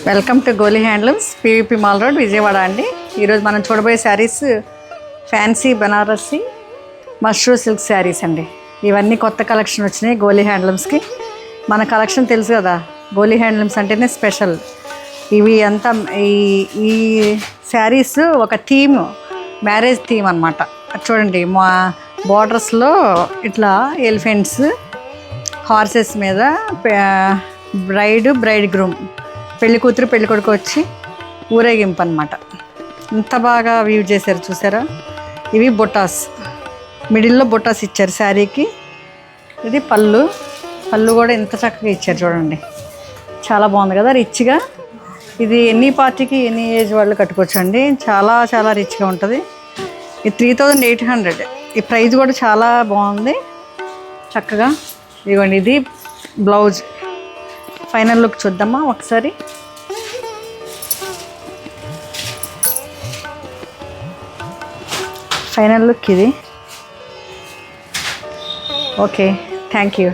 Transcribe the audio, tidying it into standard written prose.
Welcome to Goli handlooms, PVP mall road, Vijayawada అండి. ఈరోజు మనం చూడబోయే శారీస్ ఫ్యాన్సీ బనారసి మష్రూ సిల్క్ శారీస్ అండి. ఇవన్నీ కొత్త కలెక్షన్ వచ్చినాయి గోలీ హ్యాండ్లూమ్స్కి. మన కలెక్షన్ తెలుసు కదా, గోలీ హ్యాండ్లూమ్స్ అంటేనే స్పెషల్. ఇవి అంతా ఈ శారీస్ ఒక థీమ్, మ్యారేజ్ థీమ్ అనమాట. చూడండి, మా బార్డర్స్లో ఇట్లా ఎలిఫెంట్స్, హార్సెస్ మీద బ్రైడ్ గ్రూమ్, పెళ్లి కూతురు పెళ్లి కొడుకు వచ్చి ఊరేగింపు అనమాట. ఇంత బాగా వ్యూ చేశారు చూసారా. ఇవి బొటాస్, మిడిల్లో బొటాస్ ఇచ్చారు శారీకి. ఇది పళ్ళు కూడా ఎంత చక్కగా ఇచ్చారు చూడండి, చాలా బాగుంది కదా, రిచ్గా. ఇది ఎనీ పార్టీకి ఎనీ ఏజ్ వాళ్ళు కట్టుకోవచ్చు అండి. చాలా చాలా రిచ్గా ఉంటుంది. ఇది 3800. ఈ ప్రైస్ కూడా చాలా బాగుంది, చక్కగా. ఇదిగోండి, ఇది బ్లౌజ్. ఫైనల్ లుక్ చూద్దామా ఒకసారి. ఫైనల్ లుక్ ఇది. Okay, thank you.